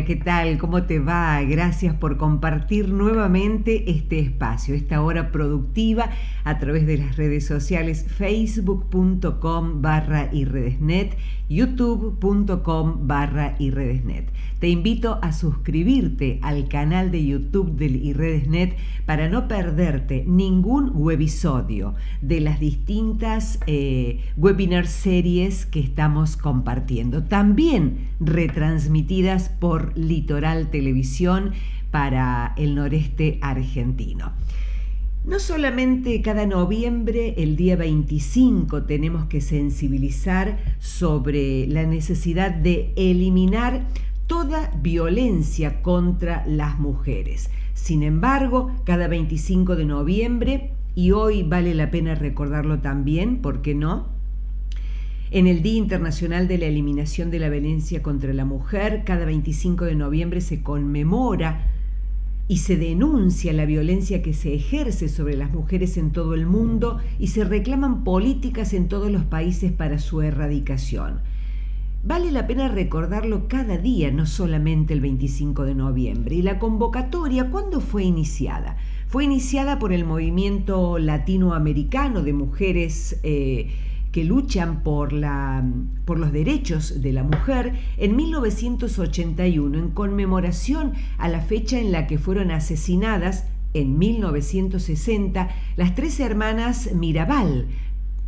Hola, ¿qué tal? ¿Cómo te va? Gracias por compartir nuevamente este espacio, esta hora productiva a través de las redes sociales facebook.com/irredesnet, youtube.com/irredesnet. Te invito a suscribirte al canal de YouTube del Irredesnet para no perderte ningún webisodio de las distintas webinar series que estamos compartiendo. También retransmitidas por Litoral Televisión para el noreste argentino. No solamente cada noviembre, el día 25, tenemos que sensibilizar sobre la necesidad de eliminar toda violencia contra las mujeres. Sin embargo, cada 25 de noviembre, y hoy vale la pena recordarlo también, ¿por qué no?, en el Día Internacional de la Eliminación de la Violencia contra la Mujer, cada 25 de noviembre se conmemora y se denuncia la violencia que se ejerce sobre las mujeres en todo el mundo y se reclaman políticas en todos los países para su erradicación. Vale la pena recordarlo cada día, no solamente el 25 de noviembre. ¿Y la convocatoria cuándo fue iniciada? Fue iniciada por el movimiento latinoamericano de mujeres que luchan por los derechos de la mujer en 1981, en conmemoración a la fecha en la que fueron asesinadas en 1960 las tres hermanas Mirabal,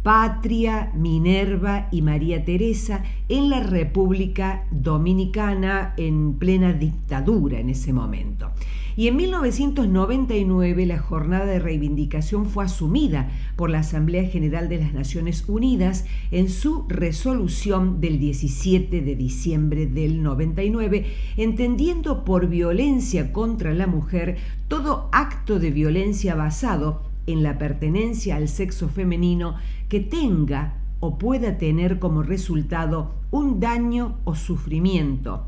Patria, Minerva y María Teresa, en la República Dominicana en plena dictadura en ese momento. Y en 1999 la jornada de reivindicación fue asumida por la Asamblea General de las Naciones Unidas en su resolución del 17 de diciembre del 99, entendiendo por violencia contra la mujer todo acto de violencia basado en la pertenencia al sexo femenino que tenga o pueda tener como resultado un daño o sufrimiento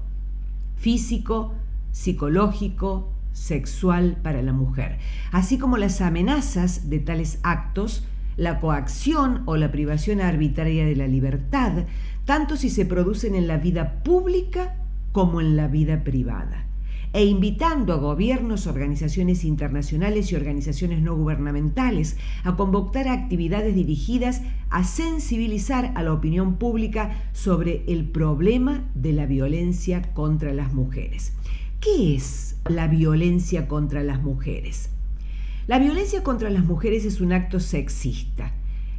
físico, psicológico, sexual para la mujer, así como las amenazas de tales actos, la coacción o la privación arbitraria de la libertad, tanto si se producen en la vida pública como en la vida privada, e invitando a gobiernos, organizaciones internacionales y organizaciones no gubernamentales a convocar actividades dirigidas a sensibilizar a la opinión pública sobre el problema de la violencia contra las mujeres. ¿Qué es la violencia contra las mujeres? La violencia contra las mujeres es un acto sexista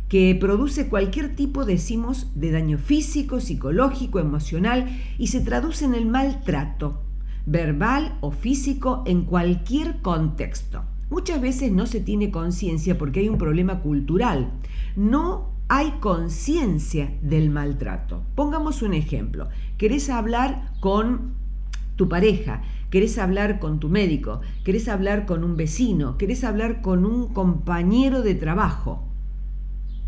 que produce cualquier tipo, decimos, de daño físico, psicológico, emocional y se traduce en el maltrato verbal o físico en cualquier contexto. Muchas veces no se tiene conciencia porque hay un problema cultural. No hay conciencia del maltrato. Pongamos un ejemplo. ¿Querés hablar con tu pareja? ¿Querés hablar con tu médico? ¿Querés hablar con un vecino? ¿Querés hablar con un compañero de trabajo?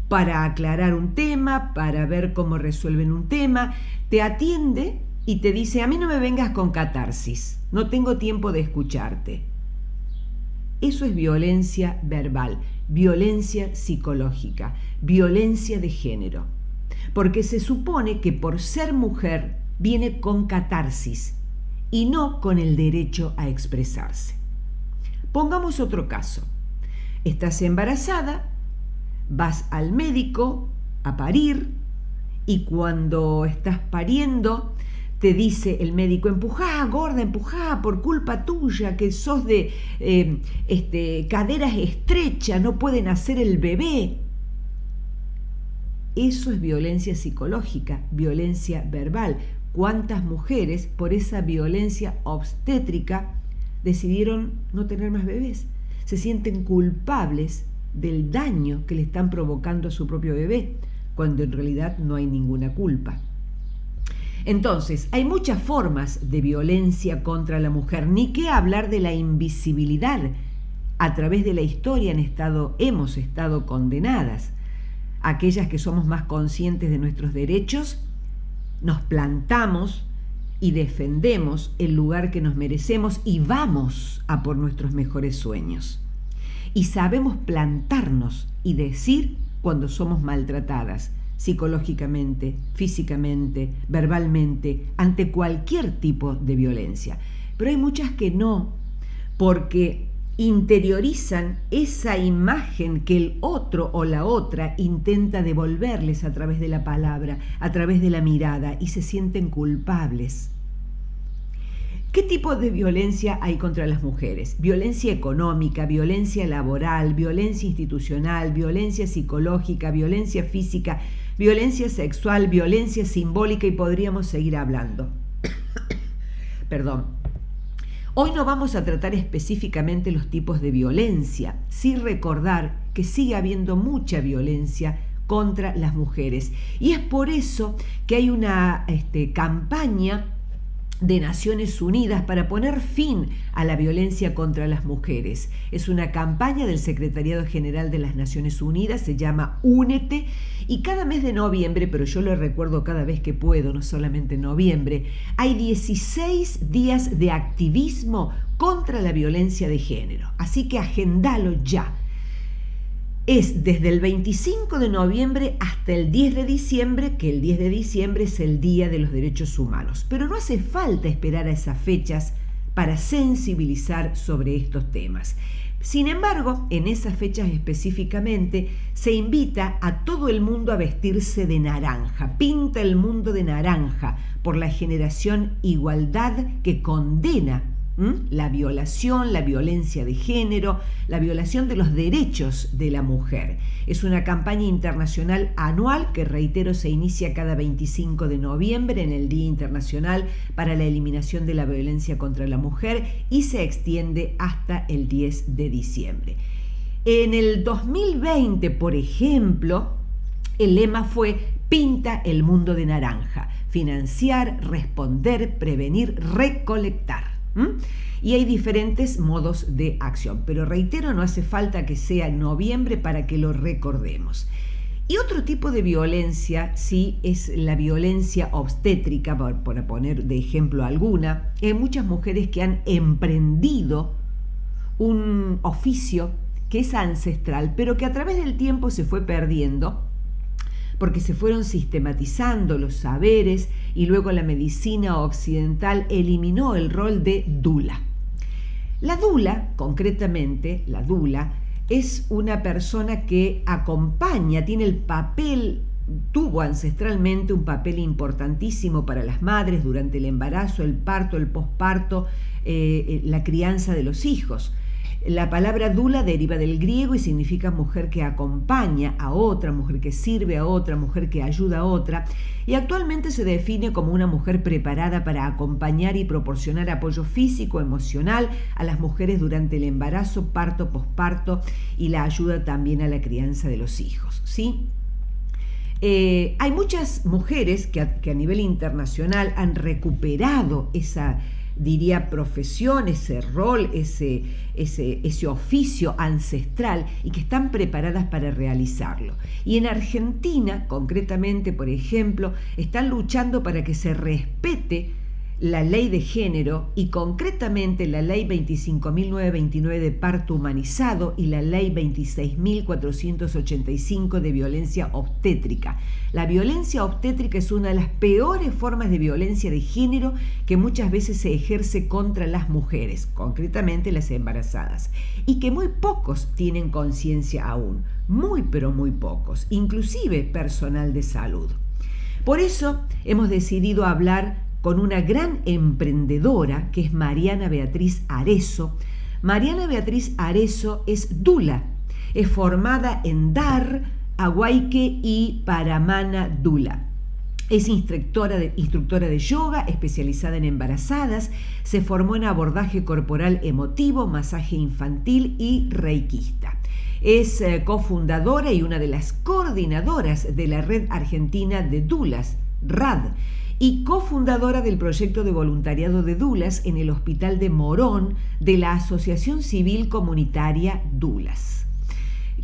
Para aclarar un tema, para ver cómo resuelven un tema, te atiende y te dice: a mí no me vengas con catarsis, no tengo tiempo de escucharte. Eso es violencia verbal, violencia psicológica, violencia de género. Porque se supone que por ser mujer viene con catarsis y no con el derecho a expresarse. Pongamos otro caso. Estás embarazada, vas al médico a parir y cuando estás pariendo te dice el médico: empujá, gorda, empujá, por culpa tuya, que sos de caderas estrechas, no pueden hacer el bebé. Eso es violencia psicológica, violencia verbal. ¿Cuántas mujeres por esa violencia obstétrica decidieron no tener más bebés? Se sienten culpables del daño que le están provocando a su propio bebé, cuando en realidad no hay ninguna culpa. Entonces, hay muchas formas de violencia contra la mujer, ni qué hablar de la invisibilidad. A través de la historia hemos estado condenadas. Aquellas que somos más conscientes de nuestros derechos, nos plantamos y defendemos el lugar que nos merecemos y vamos a por nuestros mejores sueños. Y sabemos plantarnos y decir cuando somos maltratadas. psicológicamente, físicamente, verbalmente, ante cualquier tipo de violencia. Pero hay muchas que no, porque interiorizan esa imagen que el otro o la otra intenta devolverles a través de la palabra, a través de la mirada, y se sienten culpables. ¿Qué tipo de violencia hay contra las mujeres? Violencia económica, violencia laboral, violencia institucional, violencia psicológica, violencia física, violencia sexual, violencia simbólica, y podríamos seguir hablando. Perdón. Hoy no vamos a tratar específicamente los tipos de violencia, sí recordar que sigue habiendo mucha violencia contra las mujeres. Y es por eso que hay una campaña de Naciones Unidas para poner fin a la violencia contra las mujeres. Es una campaña del Secretariado General de las Naciones Unidas, se llama Únete, y cada mes de noviembre, pero yo lo recuerdo cada vez que puedo, no solamente en noviembre, hay 16 días de activismo contra la violencia de género. Así que agendalo ya. Es desde el 25 de noviembre hasta el 10 de diciembre, que el 10 de diciembre es el Día de los Derechos Humanos. Pero no hace falta esperar a esas fechas para sensibilizar sobre estos temas. Sin embargo, en esas fechas específicamente, se invita a todo el mundo a vestirse de naranja. Pinta el mundo de naranja por la generación Igualdad, que condena la violación, la violencia de género, la violación de los derechos de la mujer. Es una campaña internacional anual que, reitero, se inicia cada 25 de noviembre en el Día Internacional para la Eliminación de la Violencia contra la Mujer, y se extiende hasta el 10 de diciembre. En el 2020, por ejemplo, el lema fue Pinta el mundo de naranja: financiar, responder, prevenir, recolectar. Y hay diferentes modos de acción, pero reitero, no hace falta que sea en noviembre para que lo recordemos. Y otro tipo de violencia, sí, es la violencia obstétrica, por poner de ejemplo alguna. Hay muchas mujeres que han emprendido un oficio que es ancestral, pero que a través del tiempo se fue perdiendo, porque se fueron sistematizando los saberes y luego la medicina occidental eliminó el rol de dula. La dula, concretamente, la dula es una persona que acompaña, tuvo ancestralmente un papel importantísimo para las madres durante el embarazo, el parto, el posparto, la crianza de los hijos. La palabra dula deriva del griego y significa mujer que acompaña a otra, mujer que sirve a otra, mujer que ayuda a otra, y actualmente se define como una mujer preparada para acompañar y proporcionar apoyo físico, emocional a las mujeres durante el embarazo, parto, posparto, y la ayuda también a la crianza de los hijos, ¿sí? Hay muchas mujeres que a nivel internacional han recuperado esa, diría, profesión, ese rol, ese oficio ancestral, y que están preparadas para realizarlo. Y en Argentina, concretamente, por ejemplo, están luchando para que se respete la ley de género, y concretamente la ley 25.929 de parto humanizado y la ley 26.485 de violencia obstétrica. La violencia obstétrica es una de las peores formas de violencia de género que muchas veces se ejerce contra las mujeres, concretamente las embarazadas, y que muy pocos tienen conciencia aún, muy pero muy pocos, inclusive personal de salud. Por eso hemos decidido hablar con una gran emprendedora que es Mariana Beatriz Arezzo. Mariana Beatriz Arezzo es dula, es formada en Dar, Ahuayque y Paramana Dula. Es instructora de yoga, especializada en embarazadas, se formó en abordaje corporal emotivo, masaje infantil y reikista. Es cofundadora y una de las coordinadoras de la Red Argentina de Dulas, RAD, y cofundadora del proyecto de voluntariado de dulas en el Hospital de Morón de la Asociación Civil Comunitaria Dulas,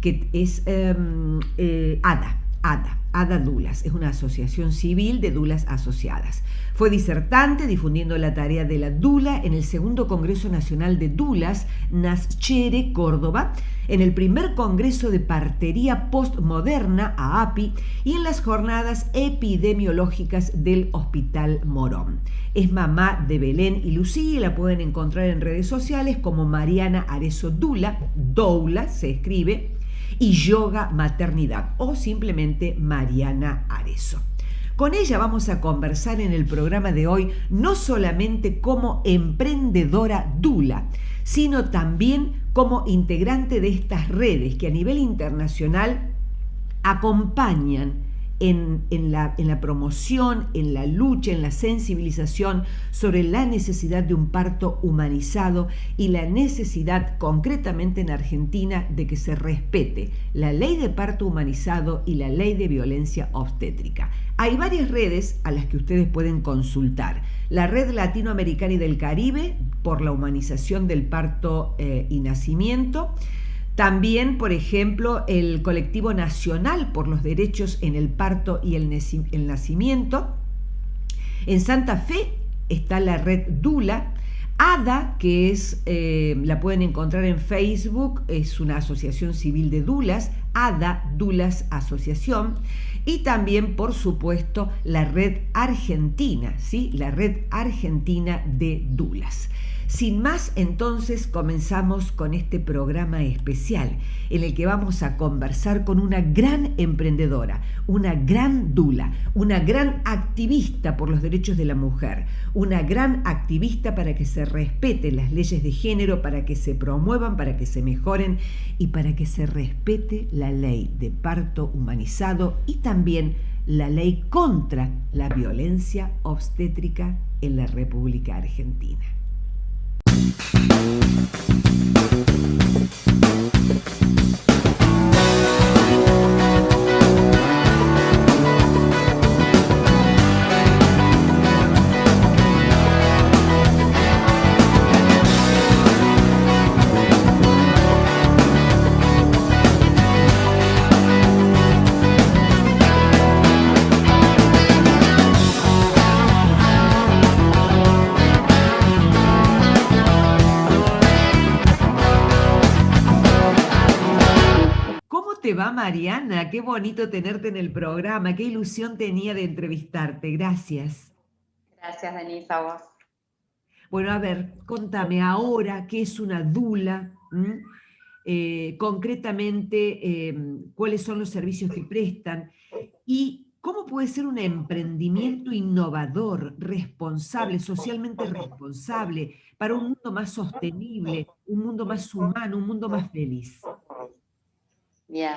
que es ADA, ADA Dulas, es una asociación civil de dulas asociadas. Fue disertante difundiendo la tarea de la dula en el segundo Congreso Nacional de Dulas, Naschere, Córdoba, en el primer Congreso de Partería Postmoderna, AAPI, y en las jornadas epidemiológicas del Hospital Morón. Es mamá de Belén y Lucía y la pueden encontrar en redes sociales como Mariana Arezzo Dula, Doula se escribe, y Yoga Maternidad o simplemente Mariana Arezzo. Con ella vamos a conversar en el programa de hoy no solamente como emprendedora dula, sino también como integrante de estas redes que a nivel internacional acompañan en la promoción, en la lucha, en la sensibilización sobre la necesidad de un parto humanizado y la necesidad, concretamente en Argentina, de que se respete la ley de parto humanizado y la ley de violencia obstétrica. Hay varias redes a las que ustedes pueden consultar. La Red Latinoamericana y del Caribe por la humanización del parto y nacimiento. También, por ejemplo, el Colectivo Nacional por los Derechos en el Parto y el Nacimiento. En Santa Fe está la Red Dula. ADA, que es, la pueden encontrar en Facebook, es una asociación civil de dulas, ADA Dulas Asociación. Y también, por supuesto, la Red Argentina, ¿sí? La Red Argentina de Dulas. Sin más, entonces comenzamos con este programa especial en el que vamos a conversar con una gran emprendedora, una gran dula, una gran activista por los derechos de la mujer, una gran activista para que se respeten las leyes de género, para que se promuevan, para que se mejoren y para que se respete la ley de parto humanizado y también la ley contra la violencia obstétrica en la República Argentina. ¿Te va, Mariana? Qué bonito tenerte en el programa, qué ilusión tenía de entrevistarte, gracias. Gracias, Denise, a vos. Bueno, a ver, contame ahora qué es una dula, concretamente cuáles son los servicios que prestan y cómo puede ser un emprendimiento innovador, responsable, socialmente responsable, para un mundo más sostenible, un mundo más humano, un mundo más feliz. Bien.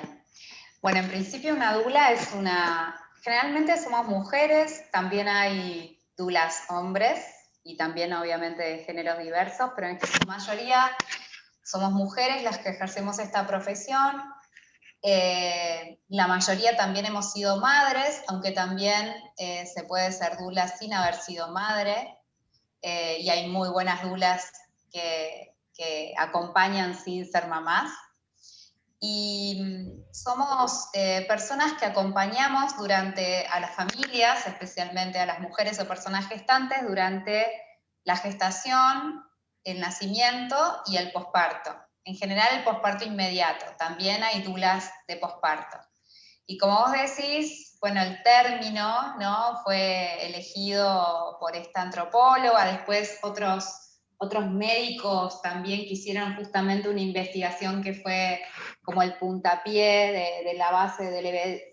Bueno, en principio una dula es generalmente somos mujeres, también hay dulas hombres y también obviamente de géneros diversos, pero en su mayoría somos mujeres las que ejercemos esta profesión. La mayoría también hemos sido madres, aunque también se puede ser dula sin haber sido madre, y hay muy buenas dulas que acompañan sin ser mamás. Y somos personas que acompañamos a las familias, especialmente a las mujeres o personas gestantes, durante la gestación, el nacimiento y el posparto. En general el posparto inmediato, también hay dulas de posparto. Y como vos decís, bueno, el término, ¿no?, fue elegido por esta antropóloga, después otros médicos también que hicieron justamente una investigación que fue como el puntapié de la base de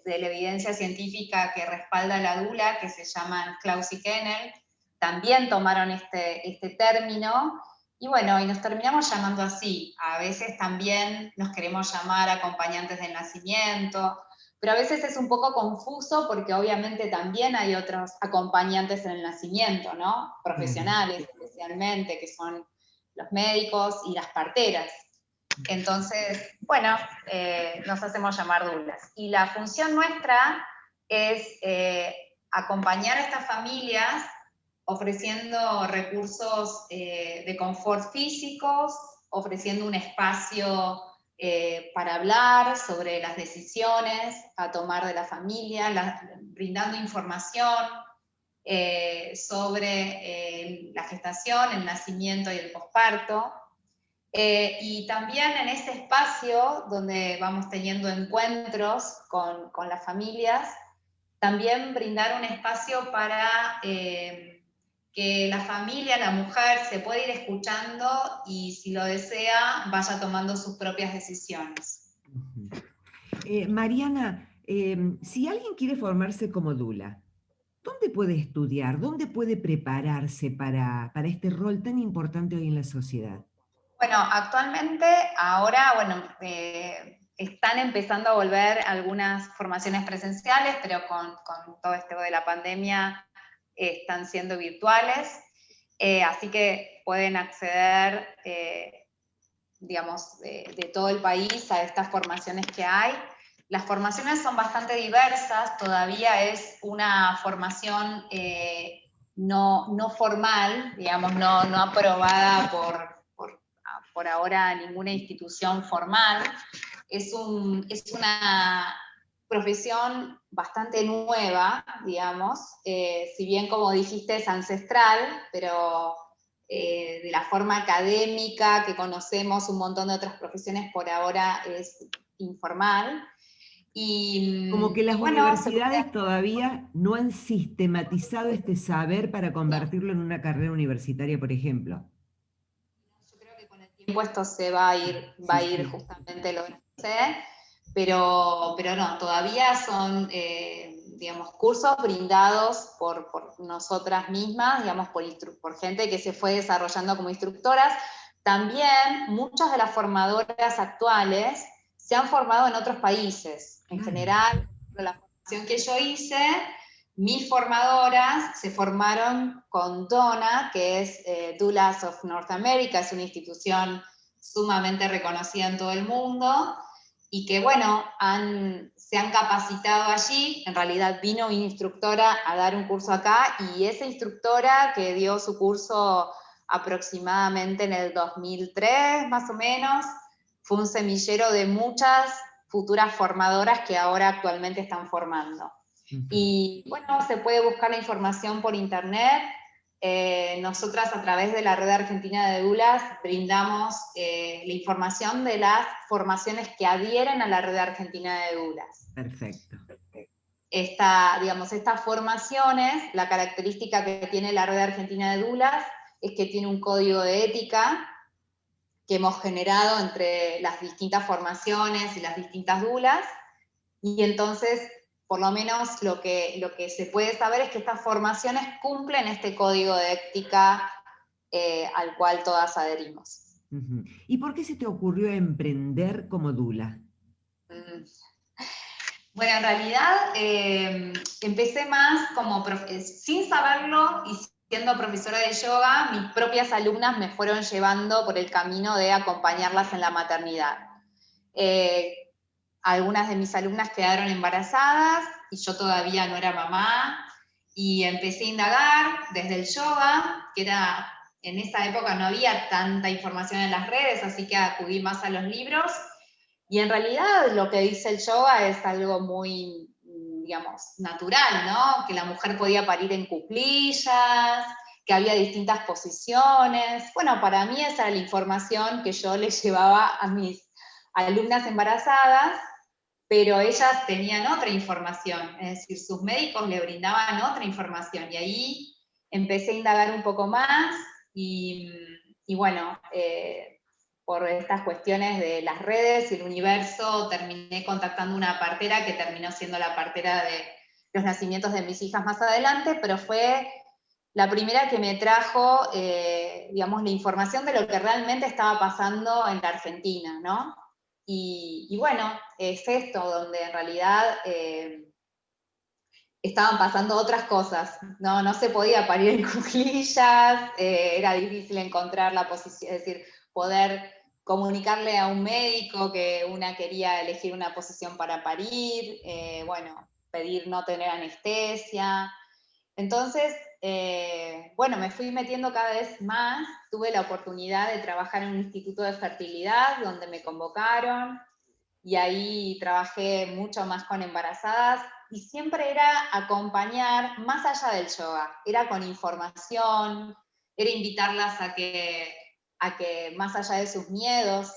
la evidencia científica que respalda la dula, que se llaman Klaus y Kennel, también tomaron este término, y bueno, y nos terminamos llamando así. A veces también nos queremos llamar acompañantes del nacimiento, pero a veces es un poco confuso porque obviamente también hay otros acompañantes en el nacimiento, ¿no? Profesionales especialmente, que son los médicos y las parteras. Entonces, bueno, nos hacemos llamar dulas. Y la función nuestra es acompañar a estas familias ofreciendo recursos de confort físicos, ofreciendo un espacio para hablar sobre las decisiones a tomar de la familia, brindando información sobre la gestación, el nacimiento y el posparto. Y también en ese espacio donde vamos teniendo encuentros con las familias, también brindar un espacio para que la familia, la mujer, se pueda ir escuchando y si lo desea, vaya tomando sus propias decisiones. Mariana, si alguien quiere formarse como dula, ¿dónde puede estudiar? ¿Dónde puede prepararse para este rol tan importante hoy en la sociedad? Bueno, actualmente, ahora, están empezando a volver algunas formaciones presenciales, pero con todo esto de la pandemia están siendo virtuales, así que pueden acceder, digamos, de todo el país a estas formaciones que hay. Las formaciones son bastante diversas, todavía es una formación no formal, digamos, no aprobada por ahora ninguna institución formal. Es una profesión bastante nueva, digamos, si bien como dijiste es ancestral, pero de la forma académica que conocemos un montón de otras profesiones por ahora es informal. Como que las Bueno, universidades todavía no han sistematizado este saber para no, convertirlo en una carrera universitaria, por ejemplo. yo creo que con el tiempo esto se va Sí, a ir sí. justamente lográndose, pero no, todavía son, digamos, cursos brindados por nosotras mismas, digamos, por gente que se fue desarrollando como instructoras. También muchas de las formadoras actuales se han formado en otros países. En Claro. general, la formación que yo hice, mis formadoras se formaron con DONA, que es Doulas of North America, es una institución sumamente reconocida en todo el mundo, y que, bueno, se han capacitado allí. En realidad vino mi instructora a dar un curso acá, y esa instructora que dio su curso aproximadamente en el 2003, más o menos, fue un semillero de muchas futuras formadoras que ahora actualmente están formando. Ujú. Y bueno, se puede buscar la información por internet. Nosotras a través de la Red Argentina de Dulas brindamos la información de las formaciones que adhieren a la Red Argentina de Dulas. Perfecto. Estas formaciones, la característica que tiene la Red Argentina de Dulas es que tiene un código de ética que hemos generado entre las distintas formaciones y las distintas dulas, y entonces, por lo menos lo que se puede saber es que estas formaciones cumplen este código de ética al cual todas adherimos. Ujú. ¿Y por qué se te ocurrió emprender como dula? Mm. Bueno, en realidad empecé más como, sin saberlo y siendo profesora de yoga, mis propias alumnas me fueron llevando por el camino de acompañarlas en la maternidad. Eh, Algunas de mis alumnas quedaron embarazadas y yo todavía no era mamá, y empecé a indagar desde el yoga, que era, en esa época no había tanta información en las redes, así que acudí más a los libros, y en realidad lo que dice el yoga es algo muy, digamos, natural, ¿no? Que la mujer podía parir en cuclillas, que había distintas posiciones. Bueno, para mí esa era la información que yo les llevaba a mis alumnas embarazadas, pero ellas tenían otra información, es decir, sus médicos le brindaban otra información, y ahí empecé a indagar un poco más, y bueno, por estas cuestiones de las redes y el universo, terminé contactando una partera que terminó siendo la partera de los nacimientos de mis hijas más adelante, pero fue la primera que me trajo, digamos, la información de lo que realmente estaba pasando en la Argentina, ¿no? Y bueno, es esto, donde en realidad estaban pasando otras cosas, ¿no? No se podía parir en cuclillas, era difícil encontrar la posición, es decir, poder comunicarle a un médico que una quería elegir una posición para parir, bueno, pedir no tener anestesia. Entonces, bueno, me fui metiendo cada vez más, tuve la oportunidad de trabajar en un instituto de fertilidad donde me convocaron, y ahí trabajé mucho más con embarazadas, y siempre era acompañar más allá del yoga, era con información, era invitarlas a que más allá de sus miedos,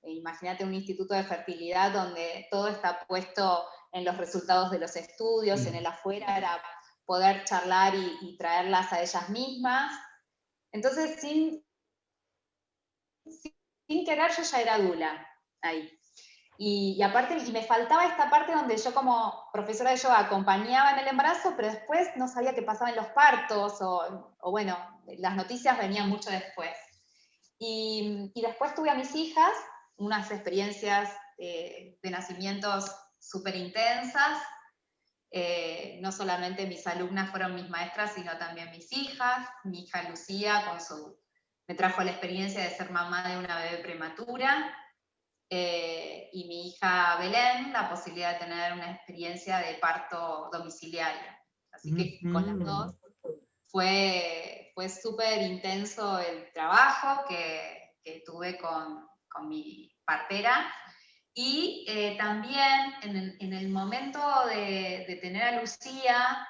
imagínate un instituto de fertilidad donde todo está puesto en los resultados de los estudios, en el afuera era poder charlar y traerlas a ellas mismas. Entonces, sin querer, yo ya era dula ahí. Y aparte, y me faltaba esta parte donde yo como profesora de yoga acompañaba en el embarazo, pero después no sabía qué pasaba en los partos, o bueno, las noticias venían mucho después. Y después tuve a mis hijas, unas experiencias de nacimientos súper intensas. No solamente mis alumnas fueron mis maestras, sino también mis hijas. Mi hija Lucía me trajo la experiencia de ser mamá de una bebé prematura, y mi hija Belén la posibilidad de tener una experiencia de parto domiciliario. Así que con las dos fue súper intenso el trabajo que tuve con mi partera. Y también en el momento de tener a Lucía,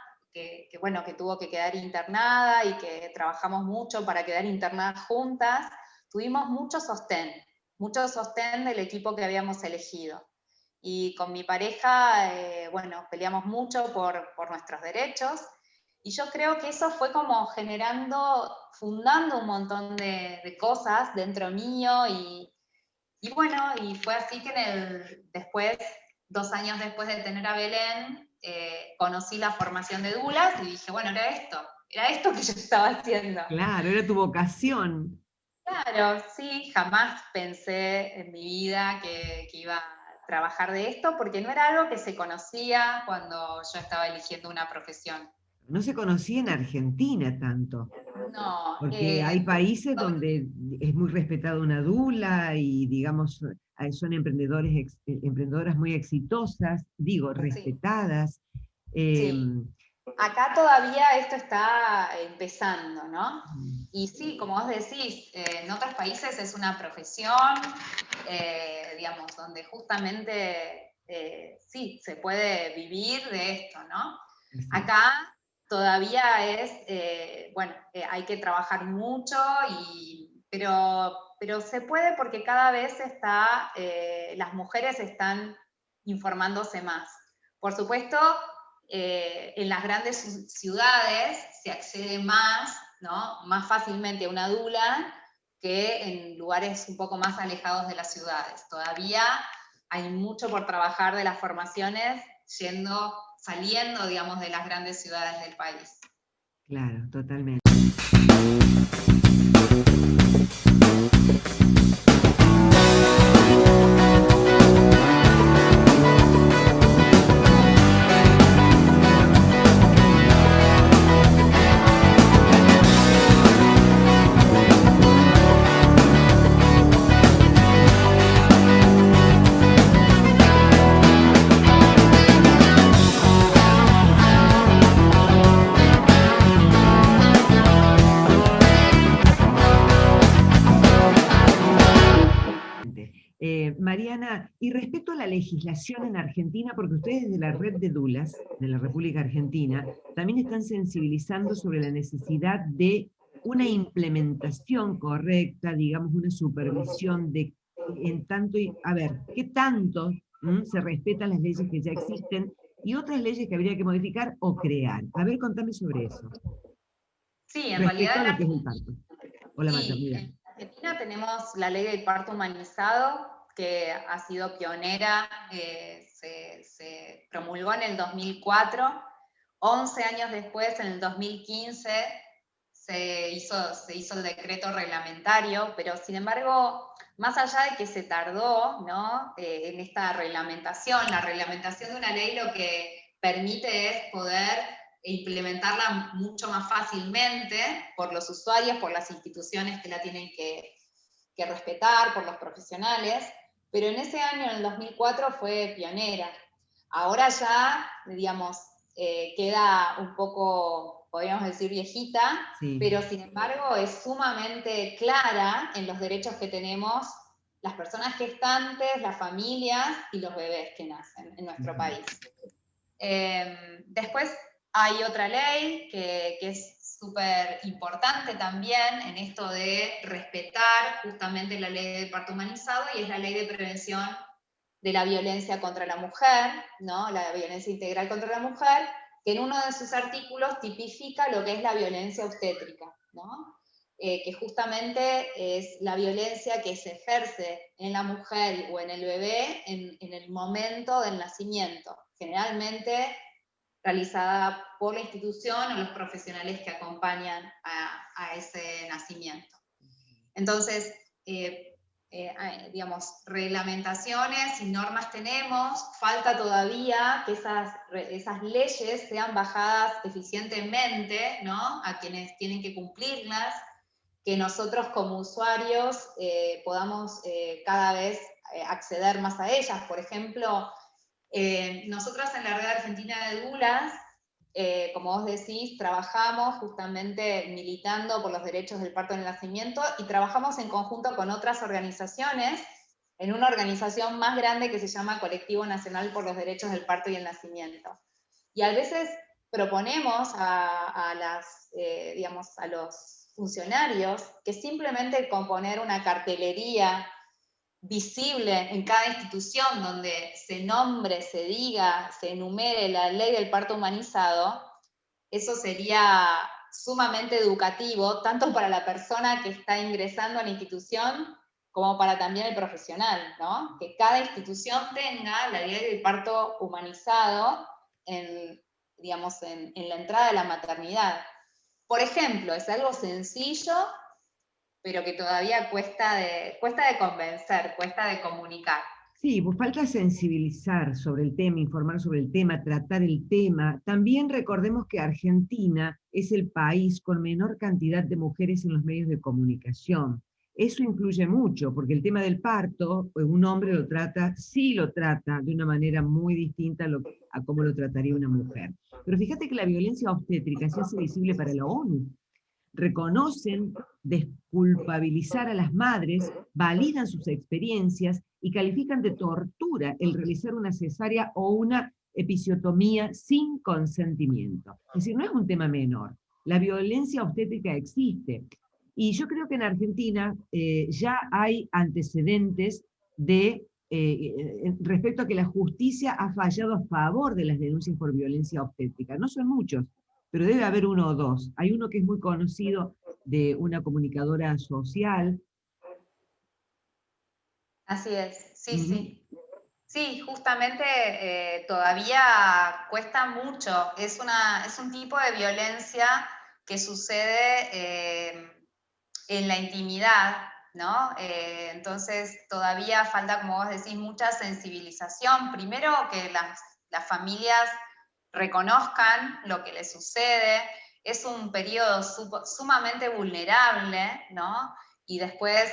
bueno, que tuvo que quedar internada y que trabajamos mucho para quedar internadas juntas, tuvimos mucho sostén del equipo que habíamos elegido. Y con mi pareja, bueno, peleamos mucho por nuestros derechos, y yo creo que eso fue como fundando un montón de cosas dentro mío, y bueno, y fue así que después, 2 años después de tener a Belén, conocí la formación de doulas y dije, bueno, era esto que yo estaba haciendo. Claro, era tu vocación. Claro, sí, jamás pensé en mi vida que iba a trabajar de esto, porque no era algo que se conocía cuando yo estaba eligiendo una profesión. No se conocía en Argentina tanto, No, porque hay países donde es muy respetada una dula y, digamos, son emprendedoras muy exitosas, digo, sí, respetadas. sí. em, Acá todavía esto está empezando, ¿no? Y sí, como vos decís, en otros países es una profesión, digamos, donde justamente sí, se puede vivir de esto, ¿no? Así es. Acá todavía bueno, hay que trabajar mucho, pero se puede porque cada vez las mujeres están informándose más. Por supuesto, en las grandes ciudades se accede más, ¿no? Más fácilmente a una dula que en lugares un poco más alejados de las ciudades. Todavía hay mucho por trabajar de las formaciones saliendo, digamos, de las grandes ciudades del país. Claro, totalmente. Mariana, y respecto a la legislación en Argentina, porque ustedes de la red de dulas de la República Argentina también están sensibilizando sobre la necesidad de una implementación correcta, digamos, una supervisión de en tanto, a ver, qué tanto se respetan las leyes que ya existen y otras leyes que habría que modificar o crear. A ver, contame sobre eso, Sí, en respecto a realidad lo que es el parto o la sí, maternidad. en Argentina tenemos la ley del parto humanizado, que ha sido pionera, se promulgó en el 2004, 11 años después, en el 2015, se hizo el decreto reglamentario, pero sin embargo, más allá de que se tardó, ¿no? En esta reglamentación, la reglamentación de una ley lo que permite es poder implementarla mucho más fácilmente por los usuarios, por las instituciones que la tienen que respetar, por los profesionales, pero en ese año, en el 2004, fue pionera. Ahora ya, digamos, queda un poco, podríamos decir viejita, Sí. pero sin embargo es sumamente clara en los derechos que tenemos las personas gestantes, las familias y los bebés que nacen en nuestro país. Después hay otra ley que es súper importante también en esto de respetar justamente la ley de parto humanizado, y es la ley de prevención de la violencia contra la mujer, ¿no? La violencia integral contra la mujer, que en uno de sus artículos tipifica lo que es la violencia obstétrica, ¿no? Que justamente es la violencia que se ejerce en la mujer o en el bebé en el momento del nacimiento, generalmente realizada por la institución o los profesionales que acompañan a ese nacimiento. Entonces, digamos, reglamentaciones y normas tenemos, falta todavía que esas leyes sean bajadas eficientemente, ¿no? A quienes tienen que cumplirlas, que nosotros como usuarios podamos cada vez acceder más a ellas. Por ejemplo, nosotros en la Red Argentina de Dulas, como vos decís, trabajamos justamente militando por los derechos del parto en el nacimiento, y trabajamos en conjunto con otras organizaciones, en una organización más grande que se llama Colectivo Nacional por los Derechos del Parto y el Nacimiento. Y a veces proponemos digamos, a los funcionarios que simplemente con poner una cartelería visible en cada institución donde se nombre, se diga, se enumere la ley del parto humanizado, eso sería sumamente educativo, tanto para la persona que está ingresando a la institución, como para también el profesional, ¿no? Que cada institución tenga la ley del parto humanizado digamos, en la entrada de la maternidad. Por ejemplo, es algo sencillo, pero que todavía cuesta de convencer, cuesta de comunicar. Sí, pues falta sensibilizar sobre el tema, informar sobre el tema, tratar el tema. También recordemos que Argentina es el país con menor cantidad de mujeres en los medios de comunicación. Eso influye mucho, porque el tema del parto, pues un hombre lo trata, sí lo trata de una manera muy distinta a cómo lo trataría una mujer. Pero fíjate que la violencia obstétrica se hace visible para la ONU. Reconocen desculpabilizar a las madres, validan sus experiencias y califican de tortura el realizar una cesárea o una episiotomía sin consentimiento. Es decir, no es un tema menor. La violencia obstétrica existe. Y yo creo que en Argentina ya hay antecedentes respecto a que la justicia ha fallado a favor de las denuncias por violencia obstétrica. No son muchos, pero debe haber uno o dos. Hay uno que es muy conocido de una comunicadora social. Así es, sí, Ujú. sí. Sí, justamente todavía cuesta mucho. Es un tipo de violencia que sucede en la intimidad, ¿no? Entonces todavía falta, como vos decís, mucha sensibilización. Primero que las familias reconozcan lo que les sucede. Es un periodo sumamente vulnerable, ¿no? Y después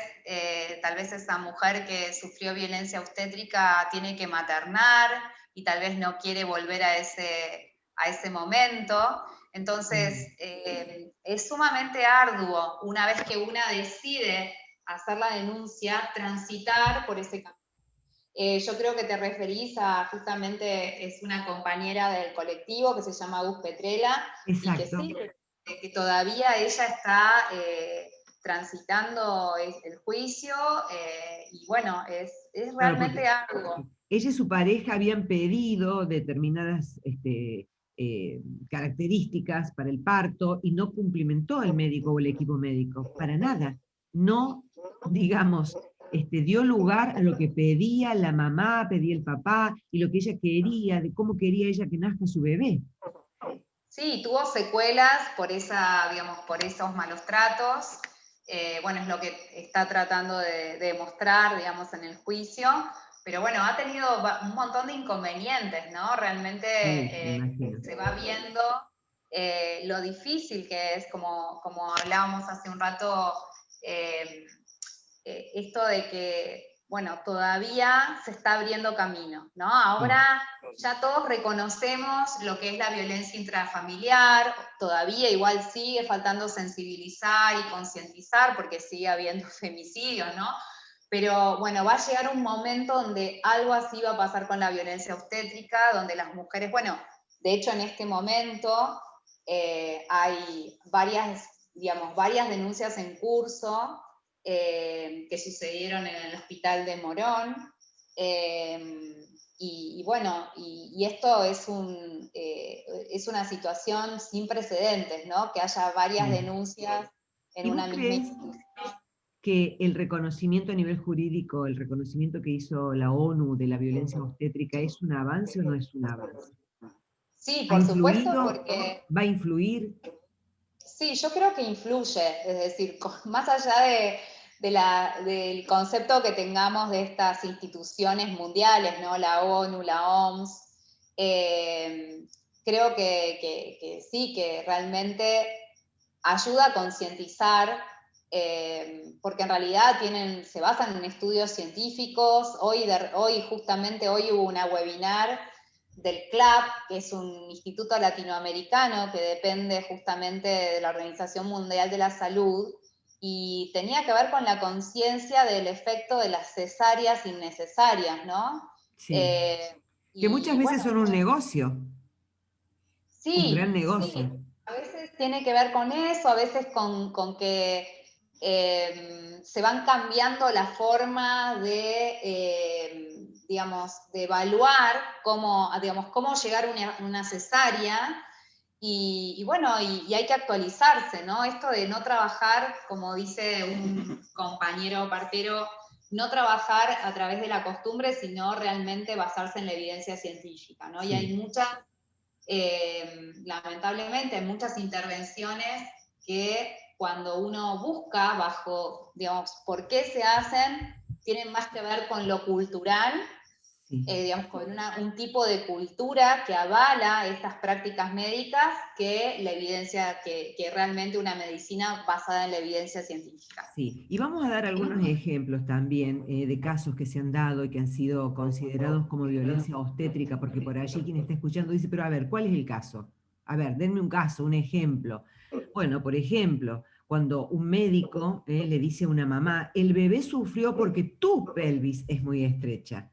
tal vez esa mujer que sufrió violencia obstétrica tiene que maternar y tal vez no quiere volver a ese momento. Entonces, es sumamente arduo, una vez que una decide hacer la denuncia, transitar por ese camino. Yo creo que te referís a, justamente, es una compañera del colectivo que se llama Gus Petrella, y que Exacto. sí, que todavía ella está transitando el juicio, y bueno, es Claro, realmente porque arduo. ella y su pareja habían pedido determinadas características para el parto y no cumplimentó el médico o el equipo médico, para nada. No, digamos, dio lugar a lo que pedía la mamá, pedía el papá, y lo que ella quería, de cómo quería ella que nazca su bebé. Sí, tuvo secuelas por digamos, por esos malos tratos. Bueno, es lo que está tratando de demostrar, digamos, en el juicio. Pero bueno, ha tenido un montón de inconvenientes, ¿no? Realmente Sí, me imagino. se va viendo lo difícil que es, como hablábamos hace un rato, esto de que bueno, todavía se está abriendo camino, ¿no? Ahora ya todos reconocemos lo que es la violencia intrafamiliar, todavía igual sigue faltando sensibilizar y concientizar porque sigue habiendo femicidios, ¿no? Pero bueno, va a llegar un momento donde algo así va a pasar con la violencia obstétrica, donde las mujeres, bueno, de hecho en este momento hay varias denuncias en curso que sucedieron en el hospital de Morón. Y esto es una situación sin precedentes, ¿no? Que haya varias denuncias en ¿Y vos una misma crees institución. que el reconocimiento a nivel jurídico, el reconocimiento que hizo la ONU de la violencia obstétrica es un avance o no es un avance? Sí, ¿Ha por supuesto, influido? porque ¿Va a influir? sí, yo creo que influye, es decir, más allá del concepto que tengamos de estas instituciones mundiales, ¿no? La ONU, la OMS, creo que sí, que realmente ayuda a concientizar, porque en realidad se basan en estudios científicos. Justamente hoy hubo una webinar del CLAP, que es un instituto latinoamericano que depende justamente de la Organización Mundial de la Salud, y tenía que ver con la conciencia del efecto de las cesáreas innecesarias, ¿no? Sí. Que muchas Y veces bueno, son un negocio, un gran sí, negocio. sí, a veces tiene que ver con eso, a veces con que se van cambiando la forma digamos, de evaluar cómo llegar a una cesárea. Y bueno, y hay que actualizarse, ¿no? Esto de no trabajar, como dice un compañero partero, no trabajar a través de la costumbre, sino realmente basarse en la evidencia científica, ¿no? Y hay Sí. lamentablemente, hay muchas intervenciones que cuando uno busca bajo, digamos, por qué se hacen, tienen más que ver con lo cultural, Sí. digamos, con un tipo de cultura que avala estas prácticas médicas que la evidencia, que realmente una medicina basada en la evidencia científica. Sí, y vamos a dar algunos ejemplos también de casos que se han dado y que han sido considerados como violencia obstétrica, porque por allí quien está escuchando dice, pero a ver, ¿cuál es el caso? A ver, denme un caso, un ejemplo. Bueno, por ejemplo, cuando un médico le dice a una mamá, el bebé sufrió porque tu pelvis es muy estrecha.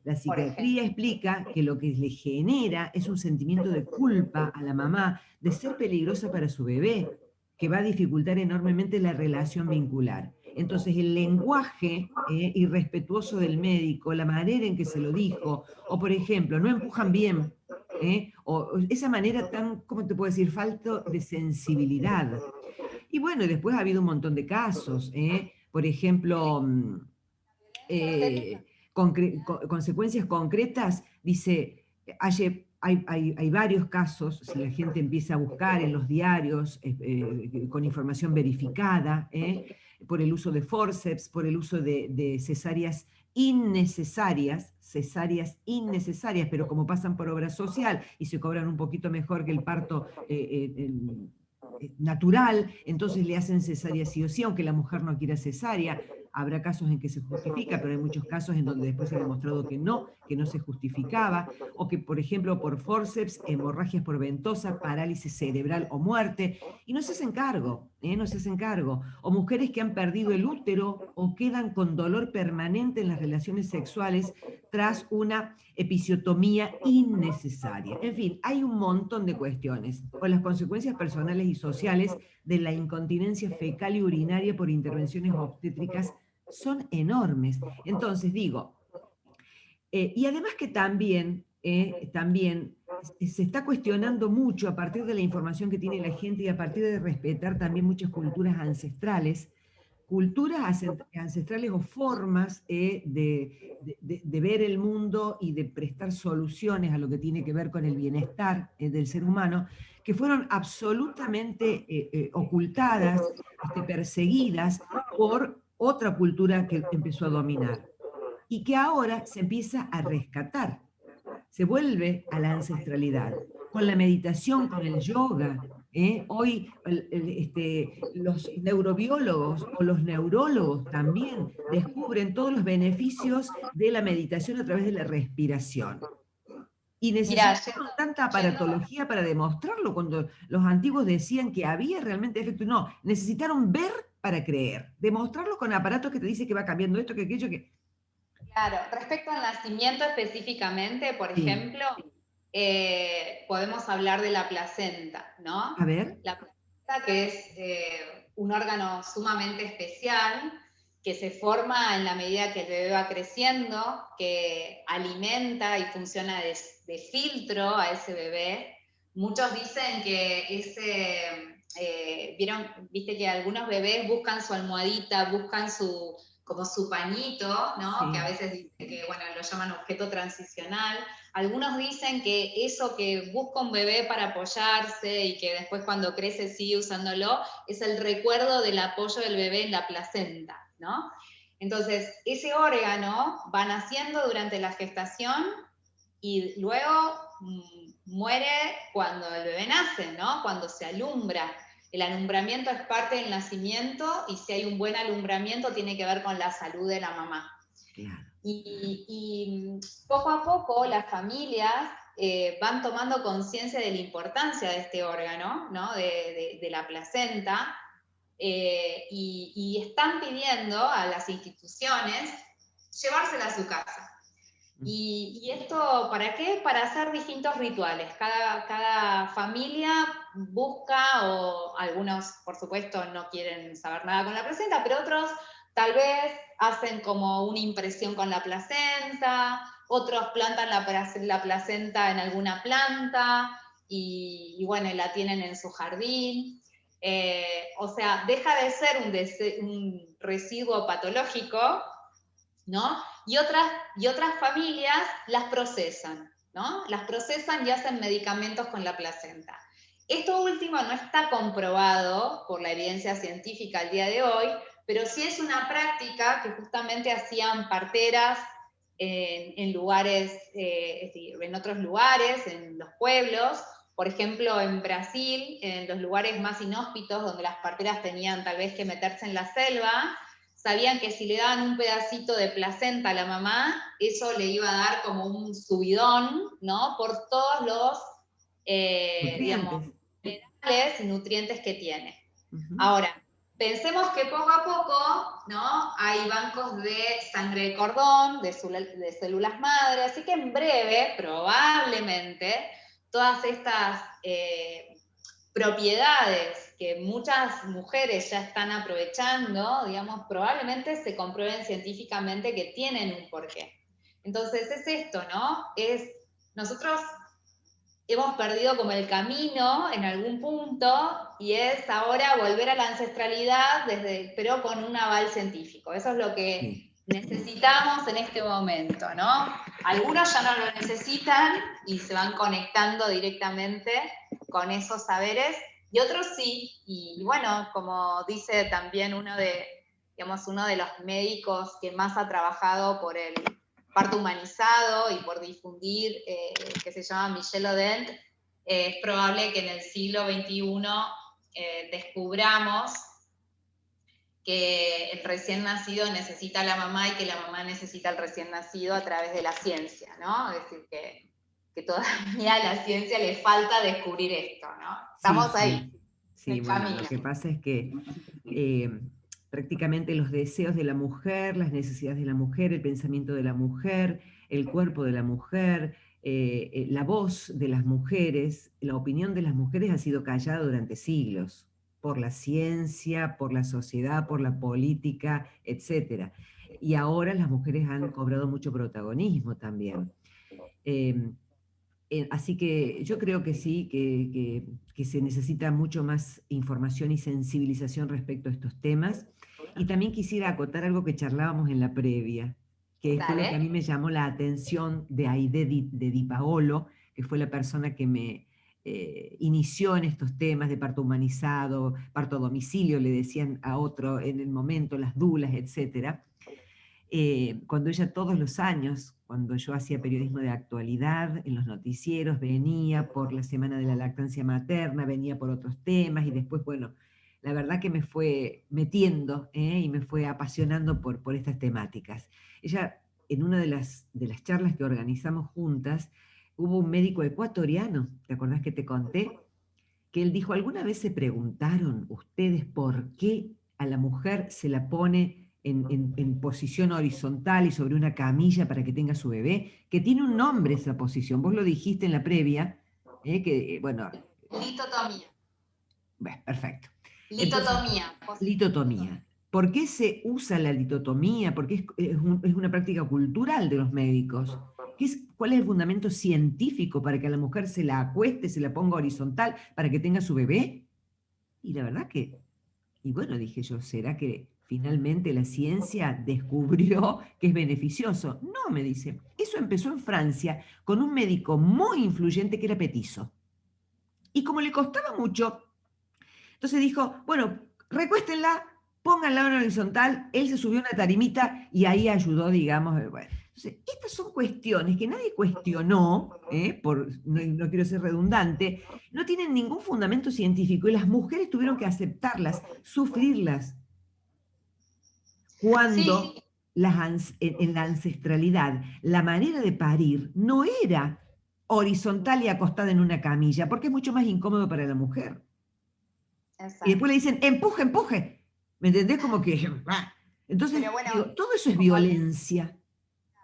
La Por psiquiatría ejemplo. explica que lo que le genera es un sentimiento de culpa a la mamá de ser peligrosa para su bebé, que va a dificultar enormemente la relación vincular. Entonces, el lenguaje irrespetuoso del médico, la manera en que se lo dijo, o por ejemplo, no empujan bien, o esa manera tan, ¿cómo te puedo decir?, falta de sensibilidad. Y bueno, y después ha habido un montón de casos, por ejemplo, consecuencias concretas, dice, hay varios casos, si la gente empieza a buscar en los diarios con información verificada, por el uso de forceps, por el uso de cesáreas innecesarias, pero como pasan por obra social y se cobran un poquito mejor que el parto natural, entonces le hacen cesárea sí o sí, aunque la mujer no quiera cesárea. Habrá casos en que se justifica, pero hay muchos casos en donde después se ha demostrado que no se justificaba, o que, por ejemplo, por forceps, hemorragias por ventosa, parálisis cerebral o muerte, y no se hacen cargo, no se hacen cargo. O mujeres que han perdido el útero o quedan con dolor permanente en las relaciones sexuales tras una episiotomía innecesaria. En fin, hay un montón de cuestiones, o las consecuencias personales y sociales de la incontinencia fecal y urinaria por intervenciones obstétricas son enormes. Entonces digo, y además que también se está cuestionando mucho a partir de la información que tiene la gente y a partir de respetar también muchas culturas ancestrales o formas de ver el mundo y de prestar soluciones a lo que tiene que ver con el bienestar del ser humano, que fueron absolutamente ocultadas, perseguidas por otra cultura que empezó a dominar y que ahora se empieza a rescatar, se vuelve a la ancestralidad, con la meditación, con el yoga, Hoy los neurobiólogos o los neurólogos también descubren todos los beneficios de la meditación a través de la respiración. Y Mira, necesitaron tanta aparatología para demostrarlo cuando los antiguos decían que había realmente efecto. No, necesitaron ver para creer, demostrarlo con aparatos que te dice que va cambiando esto, que aquello, que... claro, respecto al nacimiento específicamente, por Sí. ejemplo, podemos hablar de la placenta, ¿no? A ver. La placenta, que es un órgano sumamente especial, que se forma en la medida que el bebé va creciendo, que alimenta y funciona de filtro a ese bebé. Muchos dicen que viste que algunos bebés buscan su almohadita, buscan como su pañito, ¿no? Que a Sí. veces dicen que, bueno, lo llaman objeto transicional. Algunos dicen que eso que busca un bebé para apoyarse y que después cuando crece sigue usándolo, es el recuerdo del apoyo del bebé en la placenta, ¿no? Entonces, ese órgano va naciendo durante la gestación y luego muere cuando el bebé nace, ¿no? Cuando se alumbra. El alumbramiento es parte del nacimiento y si hay un buen alumbramiento tiene que ver con la salud de la mamá. Claro. Y poco a poco las familias van tomando conciencia de la importancia de este órgano, ¿no? de la placenta, y están pidiendo a las instituciones llevársela a su casa. ¿Y esto para qué? Para hacer distintos rituales. Cada familia busca, o algunos, por supuesto, no quieren saber nada con la placenta, pero otros tal vez hacen como una impresión con la placenta, otros plantan la placenta en alguna planta y bueno, la tienen en su jardín. O sea, deja de ser un residuo patológico, ¿no? Y otras familias las procesan, ¿no? Las procesan y hacen medicamentos con la placenta. Esto último no está comprobado por la evidencia científica al día de hoy, pero sí es una práctica que justamente hacían parteras en lugares, es decir, en otros lugares, en los pueblos. Por ejemplo, en Brasil, en los lugares más inhóspitos, donde las parteras tenían tal vez que meterse en la selva, sabían que si le daban un pedacito de placenta a la mamá, eso le iba a dar como un subidón, ¿no? Por todos los, digamos, Nutrientes. minerales y nutrientes que tiene. Uh-huh. Ahora, pensemos que poco a poco, ¿no? Hay bancos de sangre de cordón, de células madre, así que en breve, probablemente, todas estas propiedades que muchas mujeres ya están aprovechando, digamos, probablemente se comprueben científicamente que tienen un porqué. Entonces es esto, ¿no? Nosotros hemos perdido como el camino en algún punto y es ahora volver a la ancestralidad, pero con un aval científico. Eso es lo que Sí. necesitamos en este momento, ¿no? Algunos ya no lo necesitan y se van conectando directamente con esos saberes, y otros sí, y bueno, como dice también uno de los médicos que más ha trabajado por el parto humanizado y por difundir, que se llama Michel Odent, es probable que en el siglo XXI descubramos que el recién nacido necesita a la mamá y que la mamá necesita al recién nacido a través de la ciencia, ¿no? Es decir, que todavía a la ciencia le falta descubrir esto, ¿no? Sí, Estamos sí. ahí, en Sí, el bueno, camino. lo que pasa es que prácticamente los deseos de la mujer, las necesidades de la mujer, el pensamiento de la mujer, el cuerpo de la mujer, la voz de las mujeres, la opinión de las mujeres ha sido callada durante siglos por la ciencia, por la sociedad, por la política, etcétera. Y ahora las mujeres han cobrado mucho protagonismo también. Eh, Así que yo creo que sí, que se necesita mucho más información y sensibilización respecto a estos temas. Y también quisiera acotar algo que charlábamos en la previa, que fue lo que a mí Dale. me llamó la atención de Aide Di Paolo, que fue la persona que me inició en estos temas de parto humanizado, parto a domicilio, le decían a otro en el momento, las dulas, etcétera. cuando ella todos los años, cuando yo hacía periodismo de actualidad en los noticieros, venía por la Semana de la Lactancia Materna, venía por otros temas y después, bueno, la verdad que me fue metiendo y me fue apasionando por estas temáticas. Ella, en una de las charlas que organizamos juntas, hubo un médico ecuatoriano, ¿te acordás que te conté? Que él dijo, ¿alguna vez se preguntaron ustedes por qué a la mujer se la pone en posición horizontal y sobre una camilla para que tenga su bebé? Que tiene un nombre esa posición, vos lo dijiste en la previa, bueno, Litotomía. bueno, perfecto. Entonces, Litotomía. litotomía. ¿Por qué se usa la litotomía? Porque es una práctica cultural de los médicos. ¿Cuál es el fundamento científico para que a la mujer se la acueste, se la ponga horizontal para que tenga su bebé? Y la verdad que, y bueno, dije yo, ¿será que finalmente la ciencia descubrió que es beneficioso? No, me dice. Eso empezó en Francia con un médico muy influyente que era petizo. Y como le costaba mucho, entonces dijo, bueno, recuéstenla, pónganla en horizontal, él se subió a una tarimita y ahí ayudó, digamos, bueno. Entonces, estas son cuestiones que nadie cuestionó, no quiero ser redundante, no tienen ningún fundamento científico y las mujeres tuvieron que aceptarlas, sufrirlas, cuando Sí, en la ancestralidad la manera de parir no era horizontal y acostada en una camilla, porque es mucho más incómodo para la mujer. Y después le exacto. dicen, empuje, empuje. ¿Me entendés? Como que... Entonces, Pero bueno, digo, todo eso es como, violencia.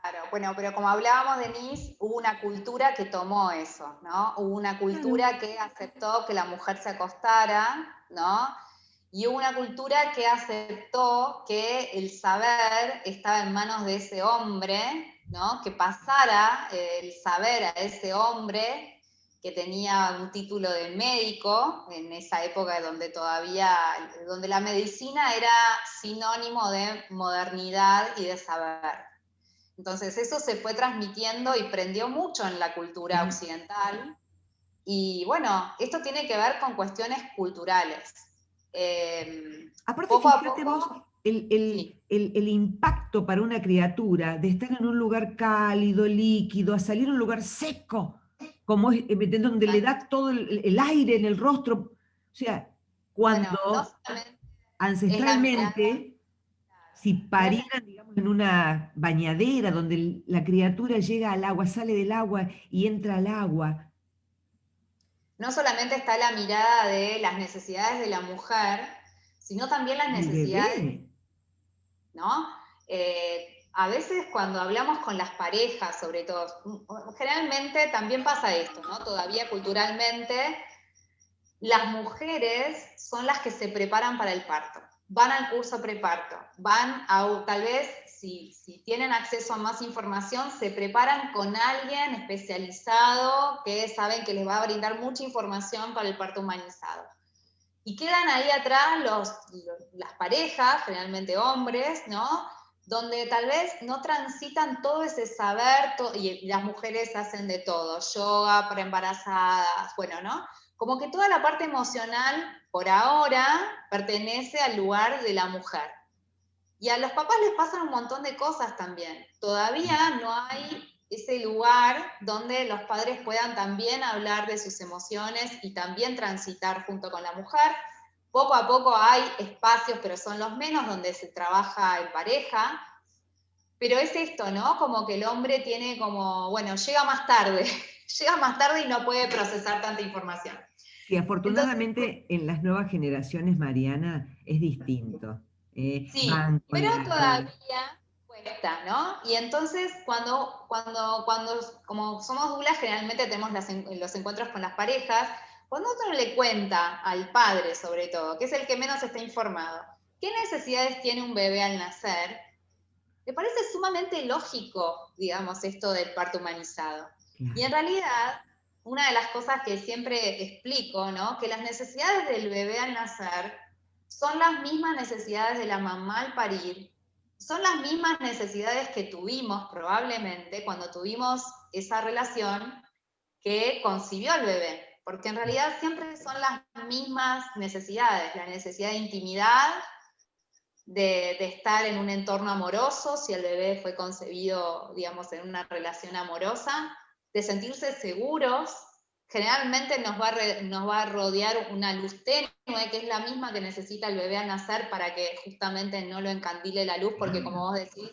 claro, bueno, pero como hablábamos, Denise, hubo una cultura que tomó eso, ¿no? Hubo una Claro. cultura que aceptó que la mujer se acostara, ¿no? Y hubo una cultura que aceptó que el saber estaba en manos de ese hombre, ¿no? Que pasara el saber a ese hombre que tenía un título de médico en esa época donde todavía, donde la medicina era sinónimo de modernidad y de saber. Entonces eso se fue transmitiendo y prendió mucho en la cultura Sí. occidental. Y bueno, esto tiene que ver con cuestiones culturales. Aparte, Poco a fíjate vos poco, sí. el impacto para una criatura de estar en un lugar cálido, líquido, a salir a un lugar seco, como es, donde le da todo el aire en el rostro. O sea, Bueno, no cuando solamente es la mirada, ancestralmente, si mirá, parieran, digamos, en una bañadera donde la criatura llega al agua, sale del agua y entra al agua, no solamente está la mirada de las necesidades de la mujer, sino también las el necesidades, bebé, ¿no? A veces cuando hablamos con las parejas, sobre todo, generalmente también pasa esto, ¿no? Todavía culturalmente, las mujeres son las que se preparan para el parto, van al curso preparto, van a, tal vez, si tienen acceso a más información, se preparan con alguien especializado que saben que les va a brindar mucha información para el parto humanizado. Y quedan ahí atrás las parejas, generalmente hombres, ¿no? Donde tal vez no transitan todo ese saber, y las mujeres hacen de todo, yoga para embarazadas, bueno, ¿no? Como que toda la parte emocional, por ahora, pertenece al lugar de la mujer. Y a los papás les pasan un montón de cosas también. Todavía no hay ese lugar donde los padres puedan también hablar de sus emociones y también transitar junto con la mujer. Poco a poco hay espacios, pero son los menos, donde se trabaja en pareja. Pero es esto, ¿no? Como que el hombre tiene como, bueno, llega más tarde, llega más tarde y no puede procesar tanta información. que Entonces, afortunadamente en las nuevas generaciones, Mariana, es distinto. sí, Van con pero la... todavía cuesta, ¿no? Y entonces cuando como somos dulas, generalmente tenemos los encuentros con las parejas, cuando uno le cuenta al padre, sobre todo, que es el que menos está informado, qué necesidades tiene un bebé al nacer, me parece sumamente lógico, digamos, esto del parto humanizado. Y Claro. en realidad, una de las cosas que siempre explico, ¿no? Que las necesidades del bebé al nacer son las mismas necesidades de la mamá al parir, son las mismas necesidades que tuvimos probablemente cuando tuvimos esa relación que concibió al bebé, porque en realidad siempre son las mismas necesidades, la necesidad de intimidad, de estar en un entorno amoroso, si el bebé fue concebido, digamos, en una relación amorosa, de sentirse seguros. Generalmente nos va a rodear una luz tenue, que es la misma que necesita el bebé al nacer para que justamente no lo encandile la luz, porque como vos decís,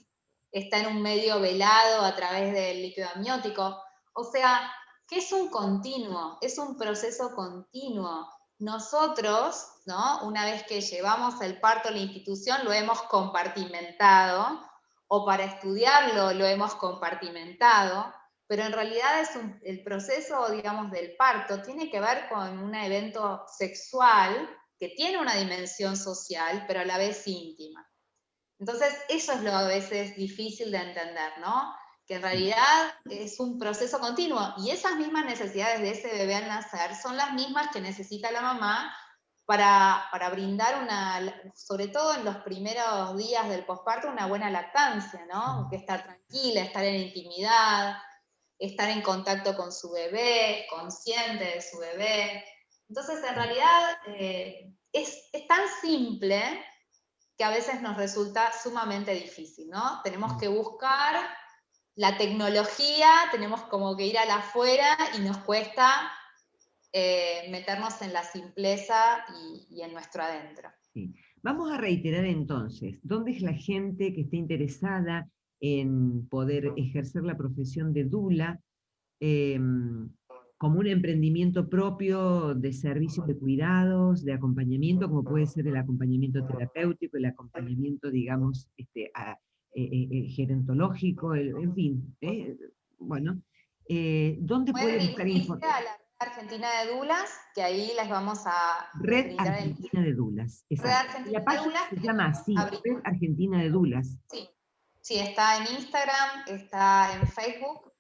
está en un medio velado a través del líquido amniótico. O sea, que es un continuo, es un proceso continuo. Nosotros, ¿no? Una vez que llevamos el parto a la institución, lo hemos compartimentado, o para estudiarlo lo hemos compartimentado, pero en realidad el proceso, digamos, del parto tiene que ver con un evento sexual que tiene una dimensión social, pero a la vez íntima. Entonces, eso es lo a veces difícil de entender, ¿no? Que en realidad es un proceso continuo, y esas mismas necesidades de ese bebé al nacer son las mismas que necesita la mamá para brindar sobre todo en los primeros días del posparto, una buena lactancia, ¿no? Que estar tranquila, estar en intimidad, estar en contacto con su bebé, consciente de su bebé. Entonces, en realidad, es tan simple que a veces nos resulta sumamente difícil, ¿no? Tenemos que buscar la tecnología, tenemos como que ir a la afuera y nos cuesta meternos en la simpleza y en nuestro adentro. Sí. Vamos a reiterar entonces, ¿dónde es la gente que esté interesada en poder ejercer la profesión de doula como un emprendimiento propio de servicios de cuidados, de acompañamiento, como puede ser el acompañamiento terapéutico, el acompañamiento, digamos, gerontológico, en fin, bueno, ¿dónde Pueden puede buscar dirigirse información? a la Red Argentina de Dulas, que ahí les vamos a Red brindar el Argentina de Dulas, Red exacto. Y Argentina la de página Dulas, se que llama así, Red abrimos. Argentina de Dulas. Sí, sí, está en Instagram, está en Facebook,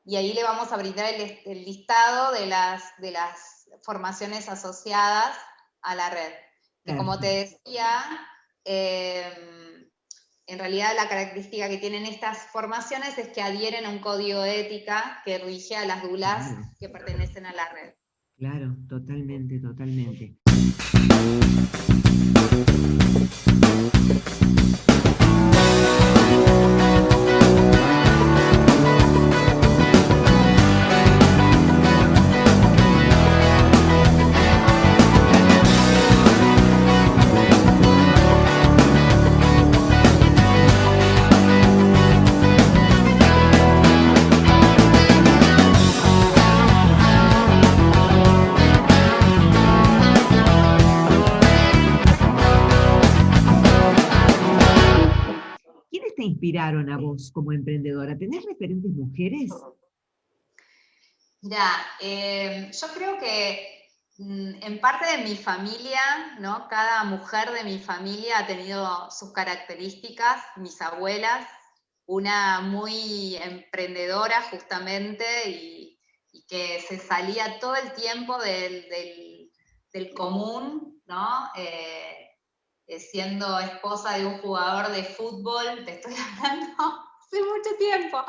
y ahí le vamos a brindar el listado de las formaciones asociadas a la red. Que como te decía, en realidad la característica que tienen estas formaciones es que adhieren a un código de ética que rige a las dulas Claro, que pertenecen a la red. claro, totalmente, totalmente. ¿Quiénes te inspiraron a vos como emprendedora? ¿Tenés referentes mujeres? Mira, yo creo que en parte de mi familia, ¿no? Cada mujer de mi familia ha tenido sus características, mis abuelas, una muy emprendedora justamente y que se salía todo el tiempo del común, ¿no? Siendo esposa de un jugador de fútbol, te estoy hablando hace mucho tiempo,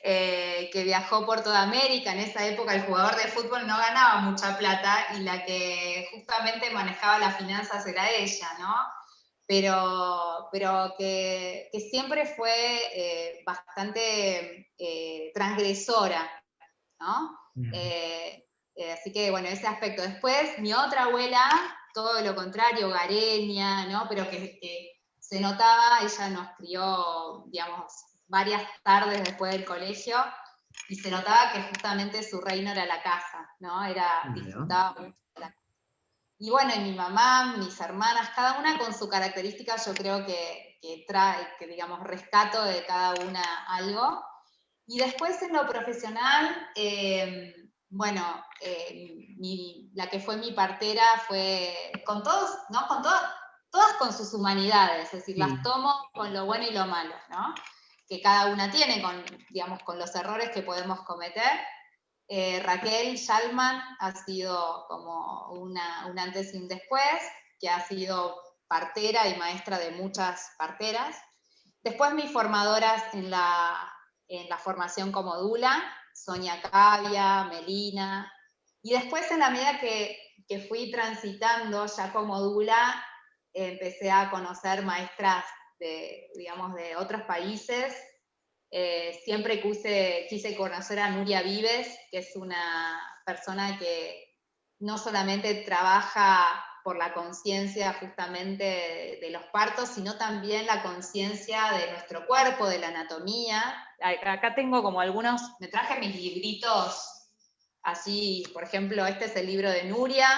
que viajó por toda América. En esa época el jugador de fútbol no ganaba mucha plata y la que justamente manejaba las finanzas era ella, ¿no? Pero que siempre fue bastante transgresora, ¿no? Así que, bueno, ese aspecto. Después, mi otra abuela, todo lo contrario, hogareña, ¿no? Pero que se notaba, ella nos crió, digamos, varias tardes después del colegio, y se notaba que justamente su reino era la casa, ¿no? Disfrutaba mucho de la casa. Y bueno, y mi mamá, mis hermanas, cada una con su característica, yo creo que trae, que digamos, rescato de cada una algo. Y después en lo profesional, bueno, la que fue mi partera fue con todos, ¿no? Todas con sus humanidades, es decir, las Sí. tomo con lo bueno y lo malo, ¿no? Que cada una tiene, digamos, con los errores que podemos cometer. Raquel Shalman ha sido como un antes y un después, que ha sido partera y maestra de muchas parteras. Después mis formadoras en la formación como dula, Sonia Cavia, Melina, y después en la medida que fui transitando ya como dula, empecé a conocer maestras digamos, de otros países. Siempre quise conocer a Nuria Vives, que es una persona que no solamente trabaja por la conciencia justamente de los partos, sino también la conciencia de nuestro cuerpo, de la anatomía. Acá tengo como algunos, me traje mis libritos, así, por ejemplo, este es el libro de Nuria,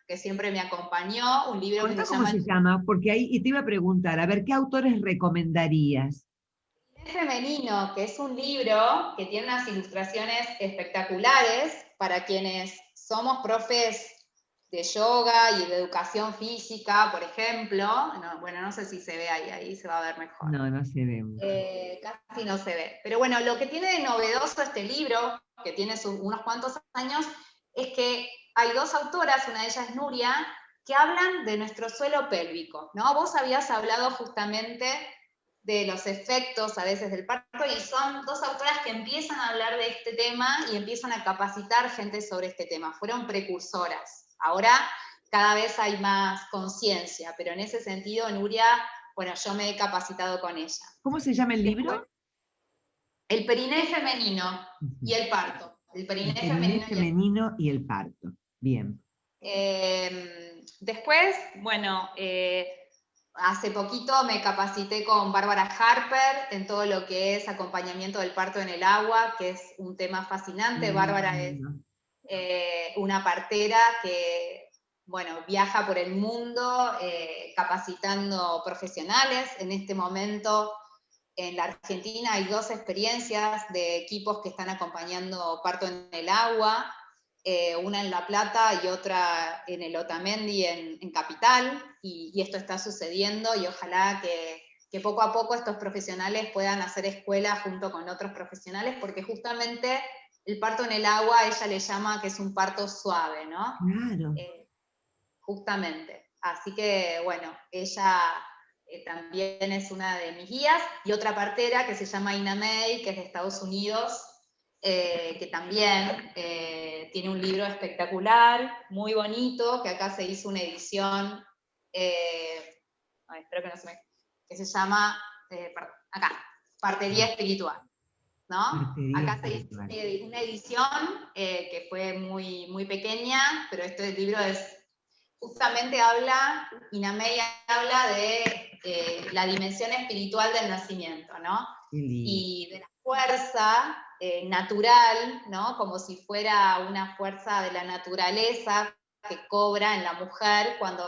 que siempre me acompañó, un libro que Contá se cómo llama se llama, porque ahí y te iba a preguntar, a ver, ¿qué autores recomendarías? El Femenino, que es un libro que tiene unas ilustraciones espectaculares para quienes somos profes de yoga y de educación física, por ejemplo. No, bueno, no sé si se ve ahí se va a ver mejor. No, no se ve mucho. Casi no se ve. Pero bueno, lo que tiene de novedoso este libro, que tiene unos cuantos años, es que hay dos autoras, una de ellas es Nuria, que hablan de nuestro suelo pélvico, ¿no? Vos habías hablado justamente de los efectos a veces del parto, y son dos autoras que empiezan a hablar de este tema y empiezan a capacitar gente sobre este tema. Fueron precursoras. Ahora cada vez hay más conciencia, pero en ese sentido, Nuria, bueno, yo me he capacitado con ella. ¿Cómo se llama el Después, libro? el periné femenino y el parto. El El periné periné femenino y el parto. femenino y el parto. Bien. Después, bueno, hace poquito me capacité con Bárbara Harper en todo lo que es acompañamiento del parto en el agua, que es un tema fascinante. Bárbara es una partera que, bueno, viaja por el mundo capacitando profesionales. En este momento en la Argentina hay 2 experiencias de equipos que están acompañando parto en el agua, una en La Plata y otra en el Otamendi en Capital, y esto está sucediendo, y ojalá que poco a poco estos profesionales puedan hacer escuela junto con otros profesionales, porque justamente el parto en el agua, ella le llama que es un parto suave, ¿no? Claro. Justamente. Así que, bueno, ella también es una de mis guías, y otra partera que se llama Ina May, que es de Estados Unidos, que también tiene un libro espectacular, muy bonito, que acá se hizo una edición, espero que no se me... que se llama, acá, Partería Espiritual, ¿no? Partería Acá se hizo espiritual. una edición que fue muy, muy pequeña, pero este libro es justamente Inamei habla de la dimensión espiritual del nacimiento, ¿no? Y de la fuerza natural, ¿no? Como si fuera una fuerza de la naturaleza que cobra en la mujer cuando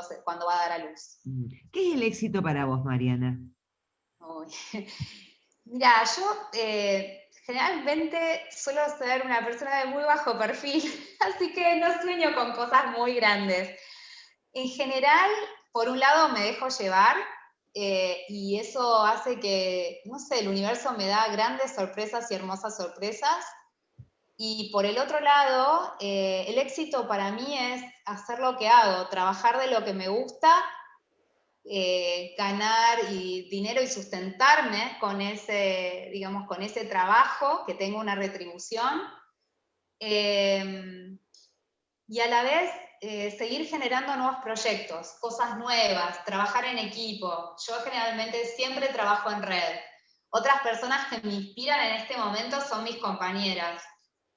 va a dar a luz. ¿Qué es el éxito para vos, Mariana? Mira, yo generalmente suelo ser una persona de muy bajo perfil, así que no sueño con cosas muy grandes. En general, por un lado me dejo llevar, y eso hace que, no sé, el universo me da grandes sorpresas y hermosas sorpresas. Y por el otro lado, el éxito para mí es hacer lo que hago, trabajar de lo que me gusta, ganar dinero y sustentarme con ese, digamos, con ese trabajo, que tenga una retribución. Y a la vez seguir generando nuevos proyectos, cosas nuevas, trabajar en equipo. Yo generalmente siempre trabajo en red. Otras personas que me inspiran en este momento son mis compañeras,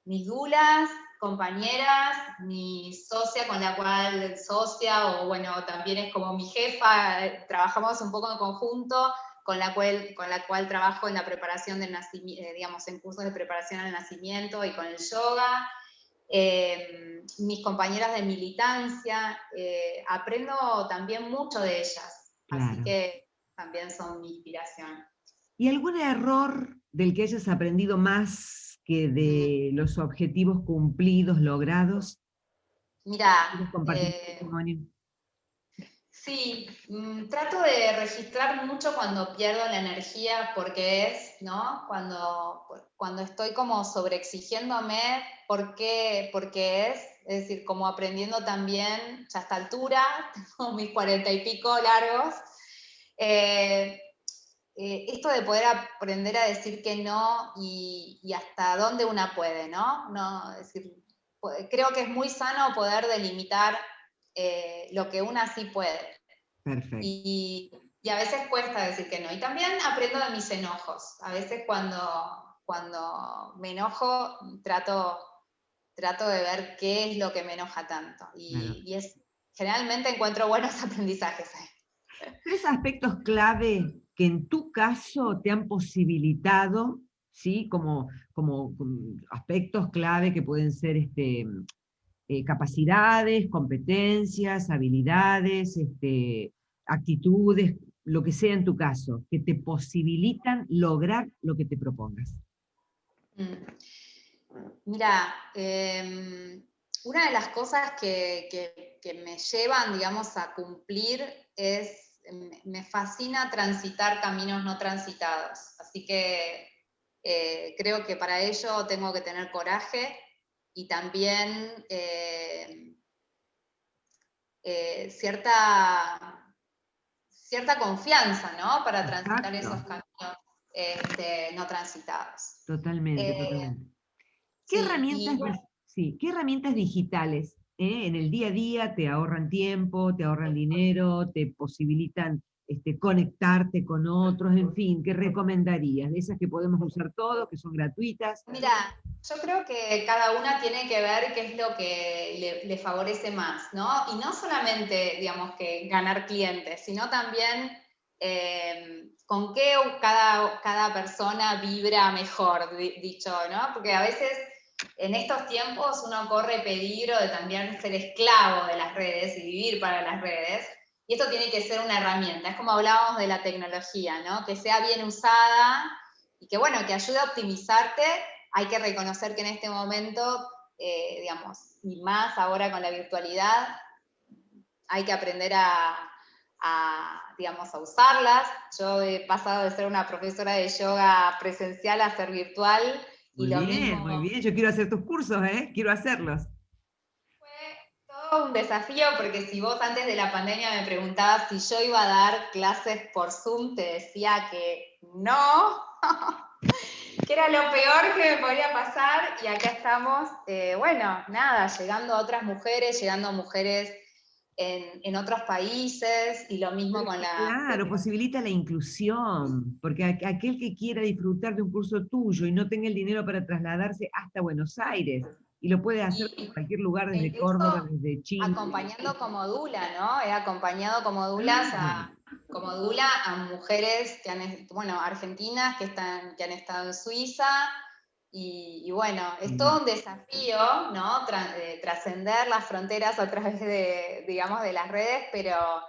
mis dulas, compañeras, mi socia con la cual, o bueno, también es como mi jefa, trabajamos un poco en conjunto, con la cual trabajo en la preparación del nacimiento, digamos, en cursos de preparación al nacimiento y con el yoga. Mis compañeras de militancia, aprendo también mucho de ellas, así Claro. que también son mi inspiración. ¿Y algún error del que hayas aprendido más que de los objetivos cumplidos, logrados? Mira, ¿Quieres compartir tu testimonio? sí, trato de registrar mucho cuando pierdo la energía, porque es, ¿no? Cuando estoy como sobreexigiéndome, porque es decir, como aprendiendo también, ya a esta altura, tengo mis 40 y pico largos, esto de poder aprender a decir que no y hasta dónde una puede, ¿no? No, es decir, creo que es muy sano poder delimitar lo que una sí puede. Perfecto. Y a veces cuesta decir que no. Y también aprendo de mis enojos. A veces cuando me enojo, trato de ver qué es lo que me enoja tanto. Claro. Generalmente encuentro buenos aprendizajes ahí. 3 aspectos clave que en tu caso te han posibilitado, ¿sí? Como aspectos clave que pueden ser capacidades, competencias, habilidades, actitudes, lo que sea en tu caso, que te posibilitan lograr lo que te propongas. Mm. Mira, una de las cosas que me llevan, digamos, a cumplir es, me fascina transitar caminos no transitados. Así que creo que para ello tengo que tener coraje y también cierta confianza, ¿no? Para transitar Exacto, esos caminos no transitados. totalmente, totalmente. ¿Qué Sí, y herramientas, bueno, sí, qué herramientas digitales en el día a día te ahorran tiempo, te ahorran dinero, te posibilitan conectarte con otros, en fin, qué recomendarías? De esas que podemos usar todos, que son gratuitas. mira, yo creo que cada una tiene que ver qué es lo que le favorece más, ¿no? Y no solamente, digamos, que ganar clientes, sino también con qué cada persona vibra mejor, dicho, ¿no? Porque a veces en estos tiempos uno corre peligro de también ser esclavo de las redes y vivir para las redes. Y esto tiene que ser una herramienta. Es como hablábamos de la tecnología, ¿no? Que sea bien usada y que, bueno, que ayude a optimizarte. Hay que reconocer que en este momento, digamos, y más ahora con la virtualidad, hay que aprender digamos, a usarlas. Yo he pasado de ser una profesora de yoga presencial a ser virtual y Muy lo bien, muy mismo. bien. Yo quiero hacer tus cursos, ¿eh? Quiero hacerlos. Fue todo un desafío porque si vos antes de la pandemia me preguntabas si yo iba a dar clases por Zoom, te decía que no, que era lo peor que me podía pasar y acá estamos, bueno, nada, llegando a otras mujeres, llegando a mujeres en otros países y lo mismo Pero es con que, la... claro, posibilita la inclusión, porque aquel que quiera disfrutar de un curso tuyo y no tenga el dinero para trasladarse hasta Buenos Aires, y lo puede hacer Y en cualquier lugar, desde Córdoba, incluso desde Chile. acompañando como dula, ¿no? He acompañado Claro. como dula a mujeres que bueno, argentinas que han estado en Suiza y bueno, es todo un desafío, ¿no? Trascender las fronteras a través de, digamos, de las redes, pero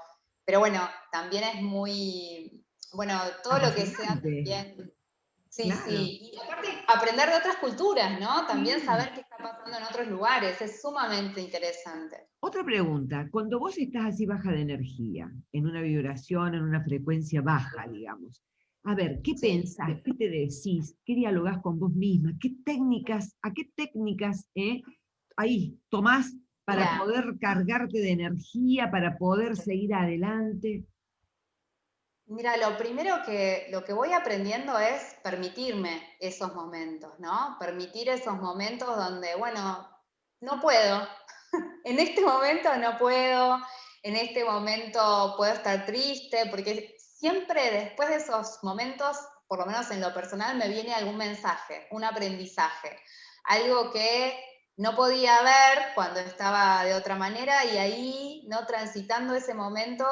bueno, también es muy, bueno, todo lo que sea Apasionante, también. Sí, claro. sí. Y aparte, aprender de otras culturas, ¿no? También Sí. saber qué está pasando en otros lugares, es sumamente interesante. Otra pregunta, cuando vos estás así baja de energía, en una vibración, en una frecuencia baja, digamos, a ver, ¿qué Sí. pensás? ¿Qué te decís? ¿Qué dialogás con vos misma? ¿A qué técnicas ahí tomás para Mira, poder cargarte de energía, para poder seguir adelante? mira, lo primero lo que voy aprendiendo es permitirme esos momentos, ¿no? Permitir esos momentos donde, bueno, no puedo. En este momento no puedo, en este momento puedo estar triste, porque siempre después de esos momentos, por lo menos en lo personal, me viene algún mensaje, un aprendizaje, algo que no podía ver cuando estaba de otra manera y ahí, no transitando ese momento,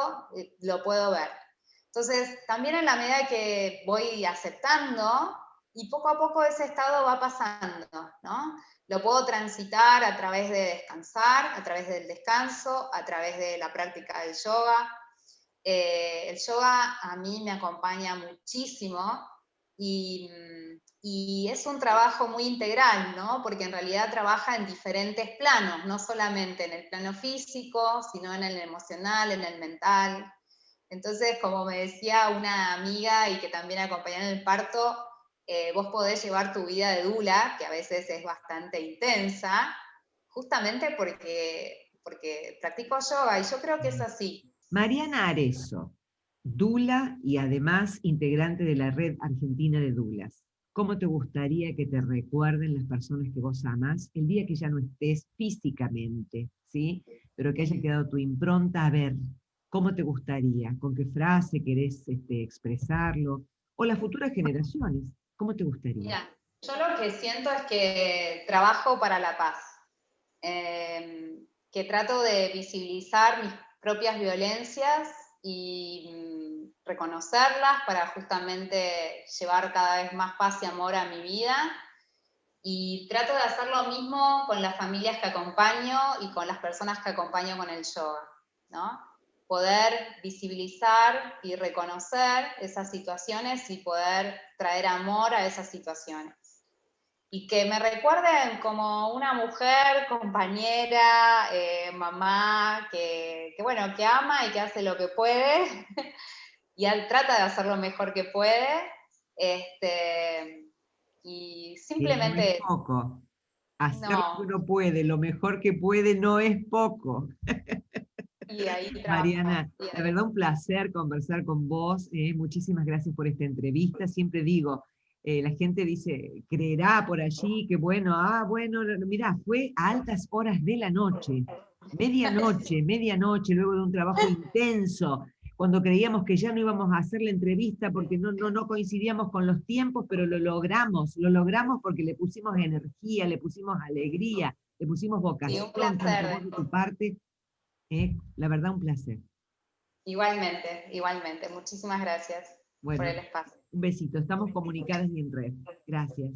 lo puedo ver. Entonces, también en la medida que voy aceptando y poco a poco ese estado va pasando, ¿no? Lo puedo transitar a través de descansar, a través del descanso, a través de la práctica del yoga. El yoga a mí me acompaña muchísimo y es un trabajo muy integral, ¿no? Porque en realidad trabaja en diferentes planos, no solamente en el plano físico, sino en el emocional, en el mental. Entonces, como me decía una amiga y que también acompañó en el parto, vos podés llevar tu vida de dula, que a veces es bastante intensa, justamente porque practico yoga y yo creo que es así. Mariana Arezo, dula y además integrante de la Red Argentina de Dulas. ¿Cómo te gustaría que te recuerden las personas que vos amás el día que ya no estés físicamente, ¿sí? Pero que haya quedado tu impronta, a ver, ¿Cómo te gustaría? ¿Con qué frase querés expresarlo? O las futuras generaciones, ¿cómo te gustaría? Mira, yo lo que siento es que trabajo para la paz, que trato de visibilizar mis propias violencias y reconocerlas para justamente llevar cada vez más paz y amor a mi vida. Y trato de hacer lo mismo con las familias que acompaño y con las personas que acompaño con el yoga, ¿no? Poder visibilizar y reconocer esas situaciones y poder traer amor a esas situaciones. Y que me recuerden como una mujer, compañera, mamá, bueno, que ama y que hace lo que puede y trata de hacer lo mejor que puede. Y Que no es simplemente, poco. Hacer lo que no, uno puede, lo mejor que puede no es poco. y ahí trabajo. Mariana, la verdad un placer conversar con vos. Muchísimas gracias por esta entrevista. Siempre digo, la gente dice, creerá por allí que bueno, bueno, mirá, fue a altas horas de la noche, medianoche, luego de un trabajo intenso, cuando creíamos que ya no íbamos a hacer la entrevista porque no coincidíamos con los tiempos, pero lo logramos porque le pusimos energía, le pusimos alegría, le pusimos Sí, un vocación, tanto vos placer. de tu parte. La verdad, un placer. Igualmente, igualmente. Muchísimas gracias por Bueno, el espacio. un besito. Estamos comunicadas y en red. Gracias.